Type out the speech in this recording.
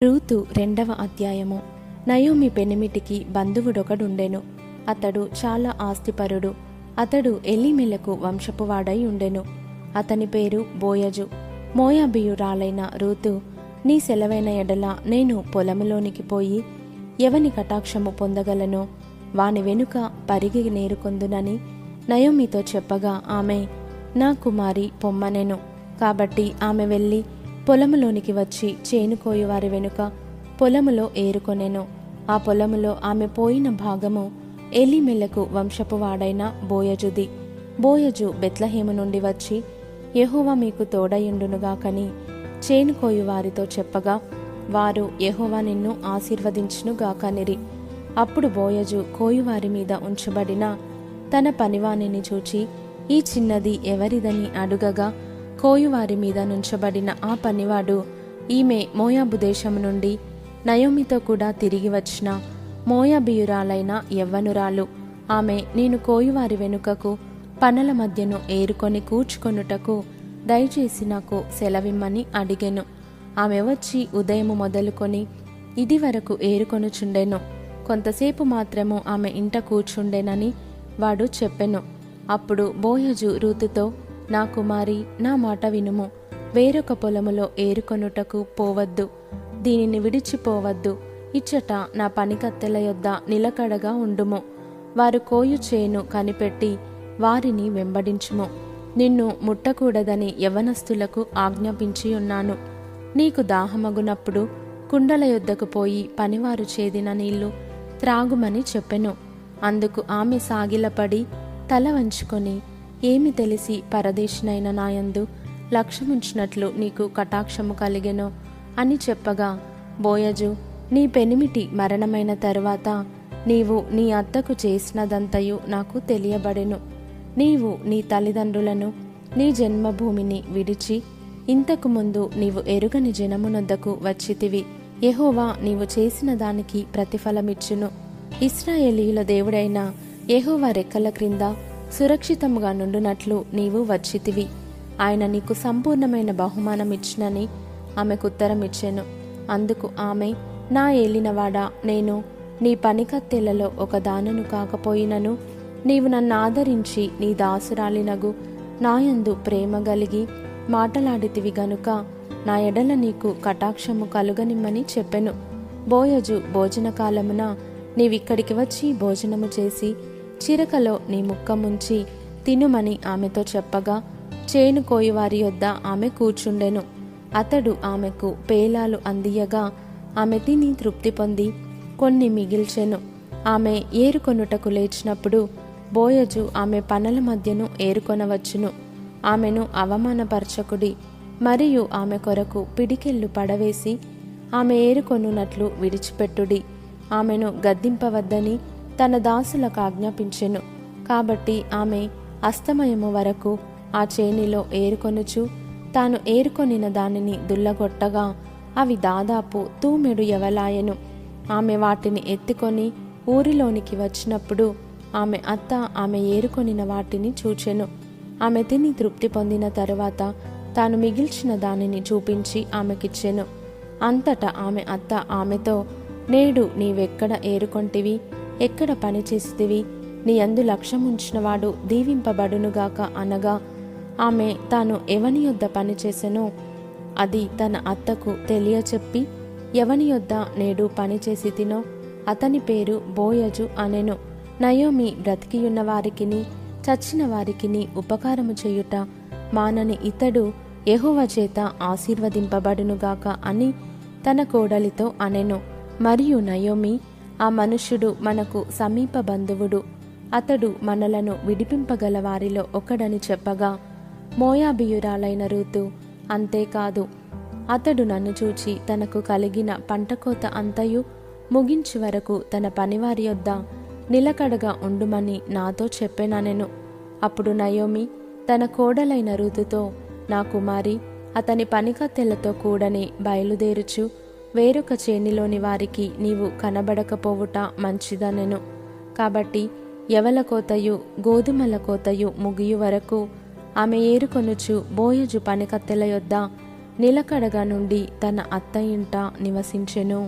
Ruth 2వ అధ్యాయము. Naomi పెనిమిటికి బంధువుడొకడుండెను. అతడు చాలా ఆస్తిపరుడు. అతడు ఎలీమెలకు వంశపువాడై ఉండెను. అతని పేరు బోయజు. మోయాబీయురాలైన రూతు, నీ సెలవైన ఎడల నేను పొలములోనికి పోయి ఎవని కటాక్షము పొందగలనో వాని వెనుక పరిగి నేరుకొందునని నయోమితో చెప్పగా, ఆమె, నా కుమారి పొమ్మనెను. కాబట్టి ఆమె వెళ్ళి పొలములోనికి వచ్చి చేనుకోయువారి వెనుక పొలములో ఏరుకొనెను. ఆ పొలములో ఆమె పోయిన భాగము ఎలీమెలకు వంశపువాడైన బోయజుది. బోయజు బెత్లెహేము నుండి వచ్చి, యెహోవా మీకు తోడయుండునుగాకని చేనుకోయువారితో చెప్పగా, వారు, యెహోవా నిన్ను ఆశీర్వదించునుగాకనిరి. అప్పుడు బోయజు కోయువారి మీద ఉంచబడిన తన పనివానిని చూచి, ఈ చిన్నది ఎవరిదని అడుగగా, కోయువారి మీద నుంచబడిన ఆ పనివాడు, ఈమె మోయాబు దేశము నుండి నయోమితో కూడా తిరిగి వచ్చిన మోయాబీయురాలైన యవ్వనురాలు. ఆమె, నేను కోయువారి వెనుకకు పనల మధ్యను ఏరుకొని కూర్చుకొనుటకు దయచేసి నాకు సెలవిమ్మని అడిగెను. ఆమె వచ్చి ఉదయము మొదలుకొని ఇది వరకు ఏరుకొనుచుండెను. కొంతసేపు మాత్రము ఆమె ఇంట కూర్చుండెనని వాడు చెప్పెను. అప్పుడు బోయజు రూతుతో, నా కుమారి, నా మాట వినుము. వేరొక పొలములో ఏరుకొనుటకు పోవద్దు, దీనిని విడిచిపోవద్దు. ఇచ్చట నా పనికత్తెల యొద్ద నిలకడగా ఉండుము. వారు కోయు చేను కనిపెట్టి వారిని వెంబడించుము. నిన్ను ముట్టకూడదని యవ్వనస్తులకు ఆజ్ఞాపించి ఉన్నాను. నీకు దాహమగునప్పుడు కుండల యొద్దకు పోయి పనివారు చేదిన నీళ్లు త్రాగుమని చెప్పెను. అందుకు ఆమె సాగిలపడి తల వంచుకొని, ఏమి తెలిసి పరదేశినైన నాయందు లక్ష్యముంచినట్లు నీకు కటాక్షము కలిగెనో అని చెప్పగా, బోయజు, నీ పెనిమిటి మరణమైన తరువాత నీవు నీ అత్తకు చేసినదంతయు నాకు తెలియబడెను. నీవు నీ తల్లిదండ్రులను, నీ జన్మభూమిని విడిచి ఇంతకు ముందు నీవు ఎరుగని జనమునొద్దకు వచ్చితివి. యెహోవా నీవు చేసిన దానికి ప్రతిఫలమిచ్చును. ఇశ్రాయేలీయుల దేవుడైన యెహోవా రెక్కల క్రింద సురక్షితముగా నుండునట్లు నీవు వచ్చితివి. ఆయన నీకు సంపూర్ణమైన బహుమానం ఇచ్చినని ఆమెకు ఉత్తరమిచ్చెను. అందుకు ఆమె, నా ఏలినవాడా, నేను నీ పనికత్తెలలో ఒక దానను కాకపోయినను నీవు నన్ను ఆదరించి నీ దాసురాలినగు నాయందు ప్రేమ గలిగి మాటలాడితివి గనుక నా ఎడల నీకు కటాక్షము కలుగనిమ్మని చెప్పెను. బోయజు భోజనకాలమున నీవిక్కడికి వచ్చి భోజనము చేసి చిరకలో నీ ముక్క ముంచి తినుమని ఆమెతో చెప్పగా, చేను కోయువారి యొద్ద ఆమె కూర్చుండెను. అతడు ఆమెకు పేలాలు అందియగా ఆమె తిని తృప్తి పొంది కొన్ని మిగిల్చెను. ఆమె ఏరుకొనుటకు లేచినప్పుడు బోయజు ఆమె పనల మధ్యను ఏరుకొనవచ్చును. ఆమెను అవమానపరచకుడి, మరియు ఆమె కొరకు పిడికెళ్ళు పడవేసి ఆమె ఏరుకొనున్నట్లు విడిచిపెట్టుడి. ఆమెను గద్దింపవద్దని తన దాసులకు ఆజ్ఞాపించెను. కాబట్టి ఆమె అస్తమయము వరకు ఆ చేనిలో ఏరుకొనుచు తాను ఏరుకొనిన దానిని దుల్లగొట్టగా అవి దాదాపు తూమెడు యవలాయెను. ఆమె వాటిని ఎత్తుకొని ఊరిలోనికి వచ్చినప్పుడు ఆమె అత్త ఆమె ఏరుకొనిన వాటిని చూచెను. ఆమె తిని తృప్తి పొందిన తరువాత తాను మిగిల్చిన దానిని చూపించి ఆమెకిచ్చెను. అంతటా ఆమె అత్త ఆమెతో, నేడు నీవెక్కడ ఏరుకొంటివి, ఎక్కడ పని చేసితివి, నీ యందు లక్ష్యముంచినవాడు దీవింపబడునుగాక అనగా, ఆమె తాను ఎవని యొద్ద పనిచేసెనో అది తన అత్తకు తెలియచెప్పి, ఎవని యొద్ద నేడు పనిచేసి తినో అతని పేరు బోయజు అనెను. నయోమి బ్రతికియున్న వారికిని చచ్చిన వారికిని ఉపకారము చేయుట మానని ఇతడు యెహోవా చేత ఆశీర్వదింపబడునుగాక అని తన కోడలితో అనెను. మరియు నయోమి, ఆ మనుష్యుడు మనకు సమీప బంధువుడు, అతడు మనలను విడిపింపగల వారిలో ఒకడని చెప్పగా, మోయాబీయురాలైన రూతు, అంతేకాదు, అతడు నన్ను చూచి తనకు కలిగిన పంటకోత అంతయు ముగించు వరకు తన పనివారి యొద్ద నిలకడగా ఉండుమని నాతో చెప్పెననెను. అప్పుడు నయోమి తన కోడలైన రూతుతో, నా కుమారి, అతని పనికత్తెలతో కూడని బయలుదేరుచు వేరొక చేనిలోని వారికి నీవు కనబడకపోవుట మంచిదనెను. కాబట్టి యవల కోతయు గోధుమల కోతయు ముగియు వరకు ఆమె ఏరుకొనుచు బోయజు పనికత్తెల యొద్ద నిలకడగా నుండి తన అత్త ఇంట నివసించెను.